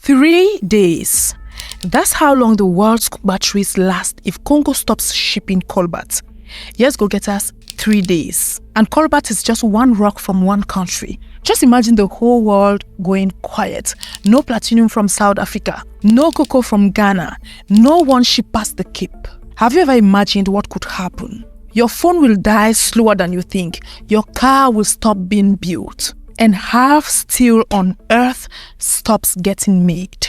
3 days. That's how long the world's batteries last if Congo stops shipping cobalt. Yes, go-getters, 3 days. And cobalt is just one rock from one country. Just imagine the whole world going quiet. No platinum from South Africa, no cocoa from Ghana, no one ship past the Cape. Have you ever imagined what could happen? Your phone will die slower than you think. Your car will stop being built. And half steel on earth stops getting made.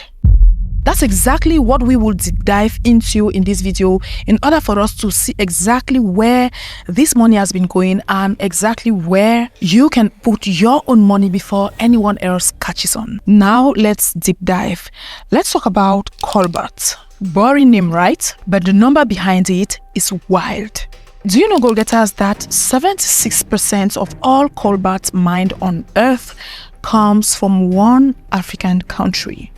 That's exactly what we will deep dive into in this video in order for us to see exactly where this money has been going and exactly where you can put your own money before anyone else catches on. Now let's deep dive. Let's talk about cobalt. Boring name, right? But the number behind it is wild. Do you know, gold-getters, that 76% of all cobalt mined on Earth comes from one African country?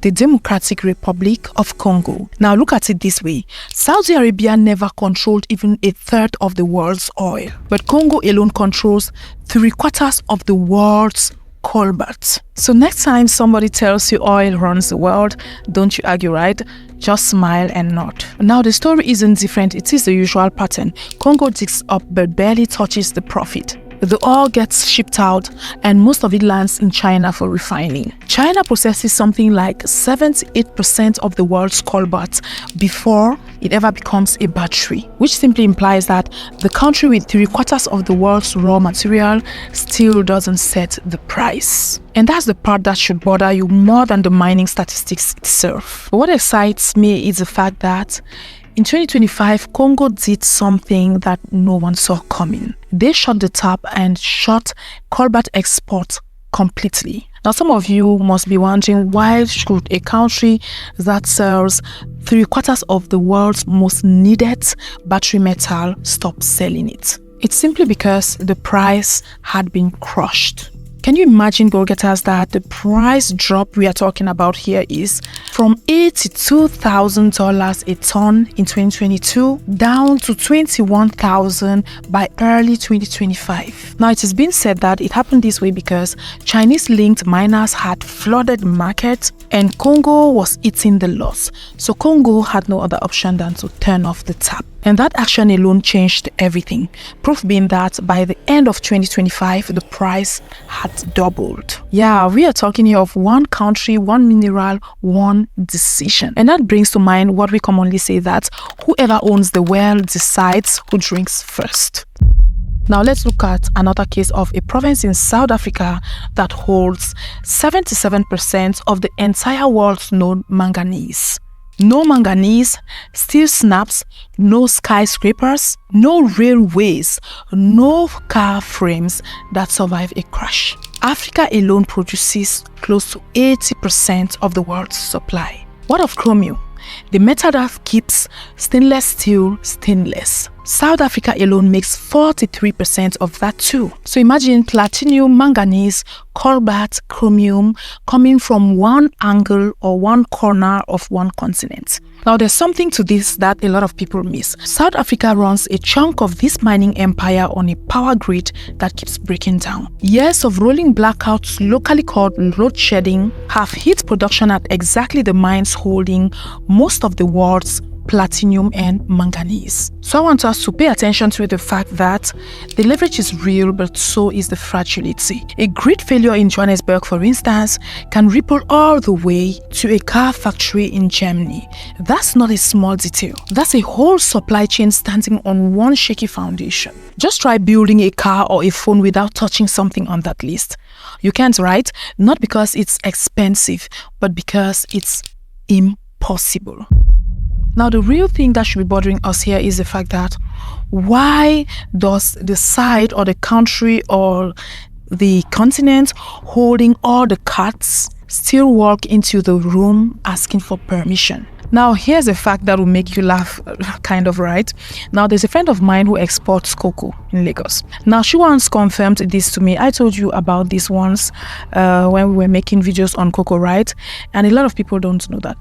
The Democratic Republic of Congo. Now look at it this way. Saudi Arabia never controlled even a third of the world's oil, but Congo alone controls 3/4 of the world's cobalt. So next time somebody tells you oil runs the world, don't you argue, right? Just smile and nod. Now the story isn't different. It is the usual pattern. Congo digs up but barely touches the profit. The oil gets shipped out and most of it lands in China for refining. China possesses something like 78% of the world's cobalt before it ever becomes a battery, which simply implies that the country with 3/4 of the world's raw material still doesn't set the price. And that's the part that should bother you more than the mining statistics itself. But what excites me is the fact that in 2025, Congo did something that no one saw coming. They shut the tap and shut cobalt export completely. Now, some of you must be wondering, why should a country that sells 3/4 of the world's most needed battery metal stop selling it? It's simply because the price had been crushed. Can you imagine, gold-getters, that the price drop we are talking about here is from $82,000 a ton in 2022 down to $21,000 by early 2025. Now, it has been said that it happened this way because Chinese-linked miners had flooded the market and Congo was eating the loss. So Congo had no other option than to turn off the tap. And that action alone changed everything. Proof being that by the end of 2025, the price had doubled. Yeah, we are talking here of one country, one mineral, one decision. And that brings to mind what we commonly say, that whoever owns the well decides who drinks first. Now let's look at another case of a province in South Africa that holds 77% of the entire world's known manganese. No manganese, steel snaps, no skyscrapers, no railways, no car frames that survive a crash. Africa alone produces close to 80% of the world's supply. What of chromium? The metal that keeps stainless steel stainless. South Africa alone makes 43% of that too. So imagine platinum, manganese, cobalt, chromium coming from one angle or one corner of one continent. Now there's something to this that a lot of people miss. South Africa runs a chunk of this mining empire on a power grid that keeps breaking down. Years of rolling blackouts, locally called load shedding, have hit production at exactly the mines holding most of the world's platinum and manganese. So I want us to pay attention to the fact that the leverage is real, but so is the fragility. A grid failure in Johannesburg, for instance, can ripple all the way to a car factory in Germany. That's not a small detail. That's a whole supply chain standing on one shaky foundation. Just try building a car or a phone without touching something on that list. You can't, right? Not because it's expensive, but because it's impossible. Now, the real thing that should be bothering us here is the fact that why does the side or the country or the continent holding all the carts still walk into the room asking for permission? Now, here's a fact that will make you laugh, kind of, right? Now, there's a friend of mine who exports cocoa in Lagos. Now, she once confirmed this to me. I told you about this once when we were making videos on cocoa, right? And a lot of people don't know that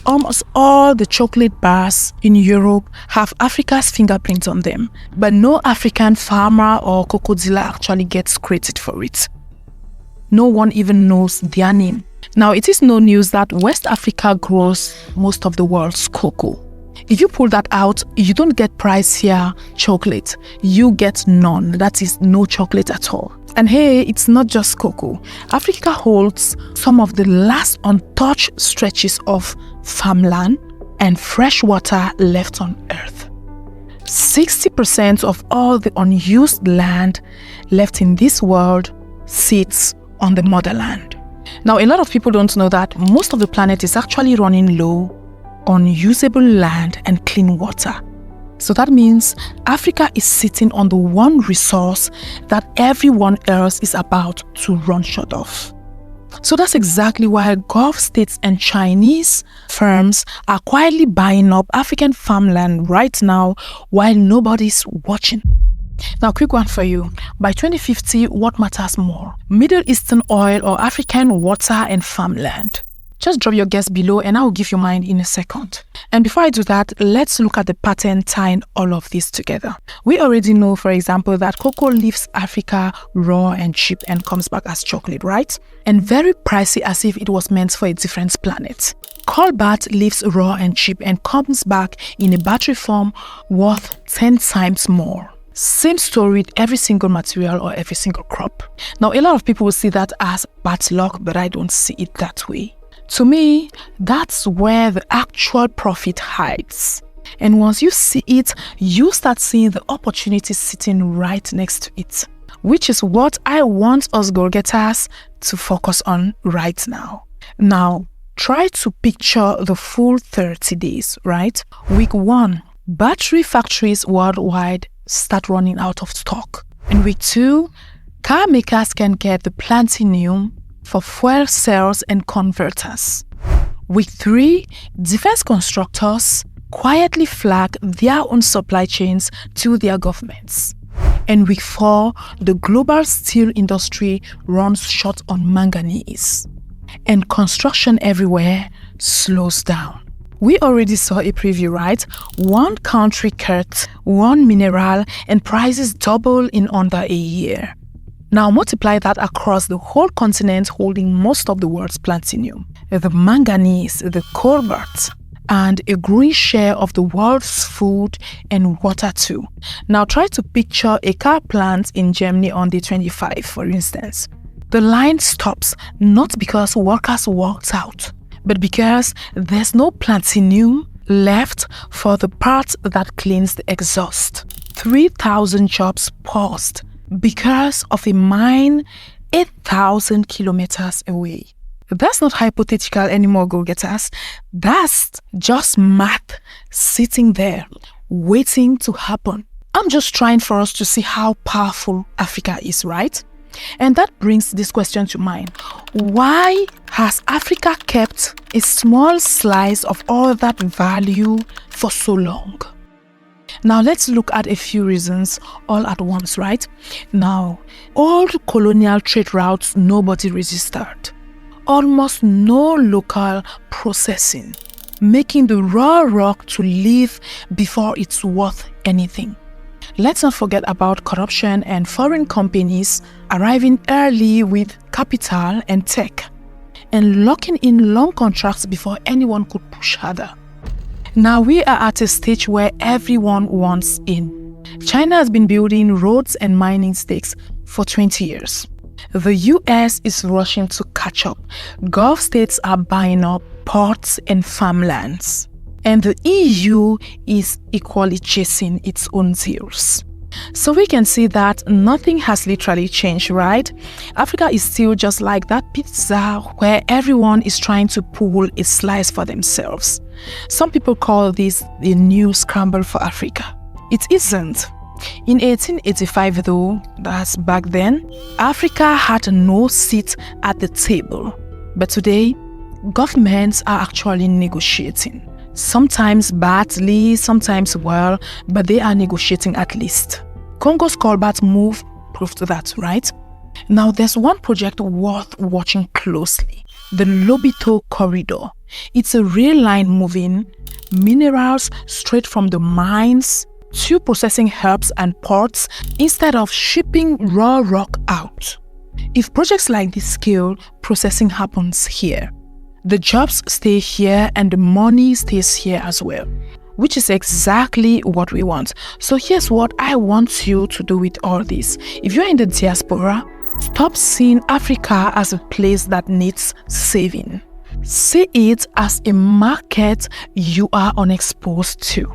almost all the chocolate bars in Europe have Africa's fingerprint on them, but no African farmer or cocoa dealer actually gets credit for it. No one even knows their name. Now, it is no news that West Africa grows most of the world's cocoa. If you pull that out, you don't get pricier chocolate. You get none. That is no chocolate at all. And hey, it's not just cocoa. Africa holds some of the last untouched stretches of farmland and fresh water left on Earth. 60% of all the unused land left in this world sits on the motherland. Now, a lot of people don't know that most of the planet is actually running low on usable land and clean water. So that means Africa is sitting on the one resource that everyone else is about to run short of. So that's exactly why Gulf states and Chinese firms are quietly buying up African farmland right now while nobody's watching. Now, quick one for you. By 2050, what matters more? Middle Eastern oil or African water and farmland? Just drop your guess below and I will give you mine in a second. And before I do that, let's look at the pattern tying all of this together. We already know, for example, that cocoa leaves Africa raw and cheap and comes back as chocolate, right? And very pricey as if it was meant for a different planet. Cobalt leaves raw and cheap and comes back in a battery form worth 10 times more. Same story with every single material or every single crop. Now, a lot of people will see that as bad luck, but I don't see it that way. To me, that's where the actual profit hides. And once you see it, you start seeing the opportunities sitting right next to it, which is what I want us go-getters to focus on right now. Now, try to picture the full 30 days, right? Week 1, battery factories worldwide start running out of stock. In week 2, car makers can get the platinum for fuel cells and converters. Week 3, defense constructors quietly flag their own supply chains to their governments. And week 4, the global steel industry runs short on manganese. And construction everywhere slows down. We already saw a preview, right? One country cut one mineral and prices double in under a year. Now multiply that across the whole continent holding most of the world's platinum, the manganese, the cobalt, and a growing share of the world's food and water too. Now try to picture a car plant in Germany on day 25, for instance. The line stops not because workers walked out, but because there's no platinum left for the part that cleans the exhaust. 3,000 jobs paused because of a mine 8,000 kilometers away. That's not hypothetical anymore, go-getters. That's just math sitting there, waiting to happen. I'm just trying for us to see how powerful Africa is, right? And that brings this question to mind. Why has Africa kept a small slice of all that value for so long? Now let's look at a few reasons all at once, right? Now, old colonial trade routes nobody registered. Almost no local processing, making the raw rock to live before it's worth anything. Let's not forget about corruption and foreign companies arriving early with capital and tech and locking in long contracts before anyone could push harder. Now we are at a stage where everyone wants in. China has been building roads and mining stakes for 20 years. The US is rushing to catch up. Gulf states are buying up ports and farmlands. And the EU is equally chasing its own deals. So we can see that nothing has literally changed, right? Africa is still just like that pizza where everyone is trying to pull a slice for themselves. Some people call this the new scramble for Africa. It isn't. In 1885 though, that's back then, Africa had no seat at the table. But today, governments are actually negotiating. Sometimes badly, sometimes well, but they are negotiating at least. Congo's cobalt move proved that, right? Now there's one project worth watching closely, the Lobito Corridor. It's a rail line moving minerals straight from the mines to processing hubs and ports instead of shipping raw rock out. If projects like this scale, processing happens here. The jobs stay here and the money stays here as well, which is exactly what we want. So here's what I want you to do with all this. If you're in the diaspora, stop seeing Africa as a place that needs saving. See it as a market you are unexposed to.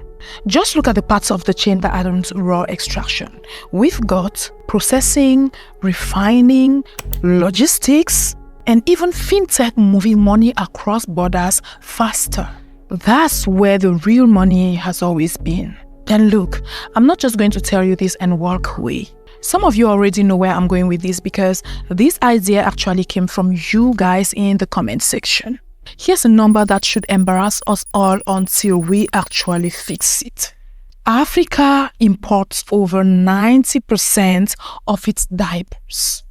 Just look at the parts of the chain that aren't raw extraction. We've got processing, refining, logistics, and even fintech moving money across borders faster. That's where the real money has always been. And look, I'm not just going to tell you this and walk away. Some of you already know where I'm going with this because this idea actually came from you guys in the comment section. Here's a number that should embarrass us all until we actually fix it. Africa imports over 90% of its diapers.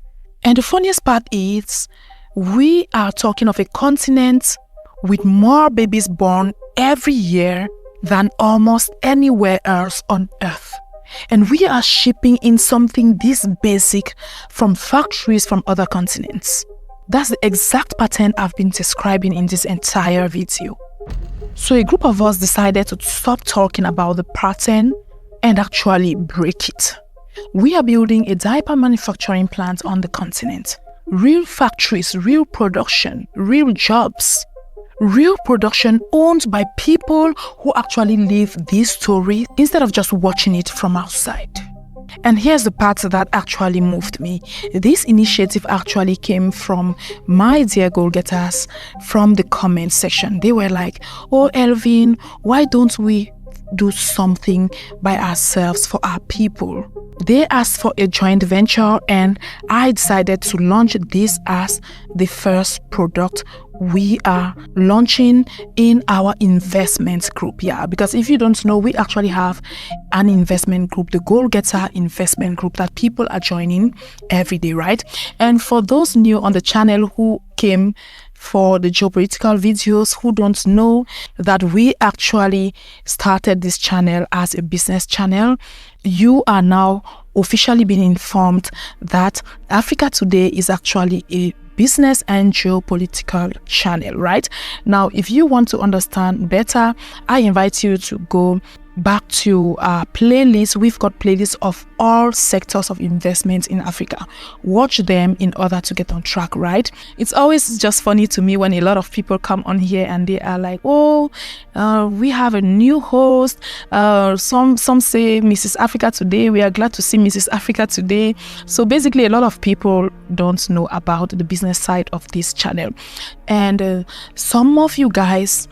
And the funniest part is, we are talking of a continent with more babies born every year than almost anywhere else on Earth. And we are shipping in something this basic from factories from other continents. That's the exact pattern I've been describing in this entire video. So a group of us decided to stop talking about the pattern and actually break it. We are building a diaper manufacturing plant on the continent. Real factories, real production, real jobs. Real production owned by people who actually live this story instead of just watching it from outside. And here's the part that actually moved me. This initiative actually came from my dear goal-getters from the comment section. They were like, "Oh, Elvin, why don't we do something by ourselves for our people?" They asked for a joint venture and I decided to launch this as the first product we are launching in our investment group. Yeah, because if you don't know, we actually have an investment group, the Goal Getter investment group that people are joining every day, right? And for those new on the channel who came for the geopolitical videos, who don't know that we actually started this channel as a business channel, you are now officially being informed that Africa Today is actually a business and geopolitical channel, right? Now, if you want to understand better, I invite you to go back to our playlist. We've got playlists of all sectors of investment in Africa. Watch them in order to get on track, right? It's always just funny to me when a lot of people come on here and they are like, "Oh, we have a new host. Some say Mrs. Africa Today. We are glad to see Mrs. Africa Today." So basically, a lot of people don't know about the business side of this channel. And some of you guys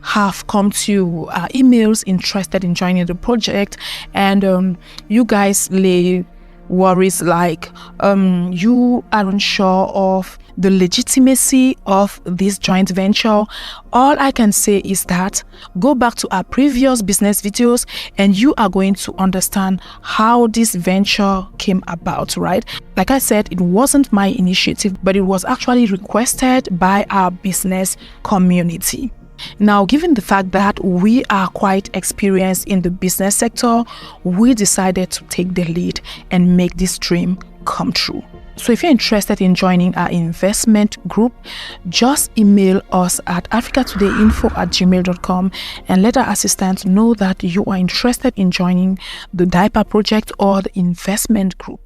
have come to emails interested in joining the project, and you guys lay worries like you aren't sure of the legitimacy of this joint venture. All I can say is that go back to our previous business videos and you are going to understand how this venture came about, right? Like I said, it wasn't my initiative, but it was actually requested by our business community. Now, given the fact that we are quite experienced in the business sector, we decided to take the lead and make this dream come true. So if you're interested in joining our investment group, just email us at africatodayinfo@gmail.com and let our assistant know that you are interested in joining the diaper project or the investment group.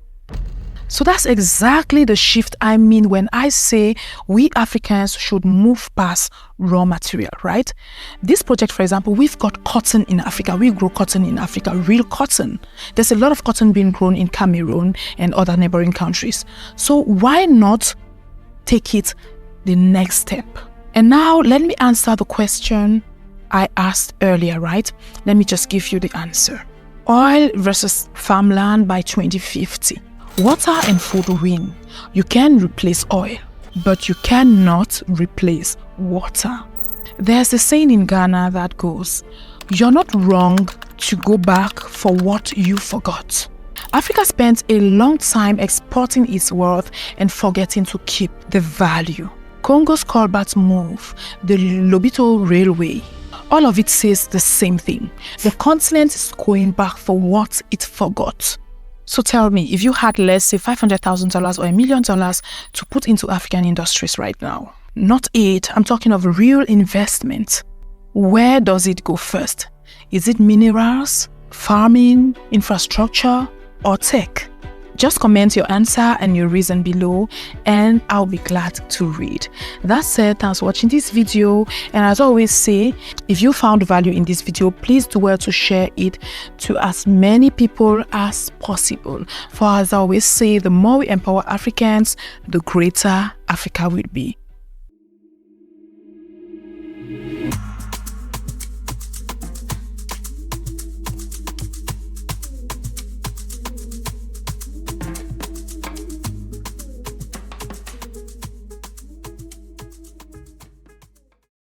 So that's exactly the shift I mean when I say we Africans should move past raw material, right? This project, for example, we've got cotton in Africa. We grow cotton in Africa, real cotton. There's a lot of cotton being grown in Cameroon and other neighboring countries. So why not take it the next step? And now let me answer the question I asked earlier, right? Let me just give you the answer. Oil versus farmland by 2050. Water and food win. You can replace oil, but you cannot replace water. There's a saying in Ghana that goes, "You're not wrong to go back for what you forgot." Africa spent a long time exporting its wealth and forgetting to keep the value. Congo's cobalt move, the Lobito Railway, all of it says the same thing. The continent is going back for what it forgot. So tell me, if you had, let's say, $500,000 or $1 million to put into African industries right now, not aid, I'm talking of real investment, where does it go first? Is it minerals, farming, infrastructure, or tech? Just comment your answer and your reason below, and I'll be glad to read. That said, thanks for watching this video, and as I always say, if you found value in this video, please do well to share it to as many people as possible. For as I always say, the more we empower Africans, the greater Africa will be.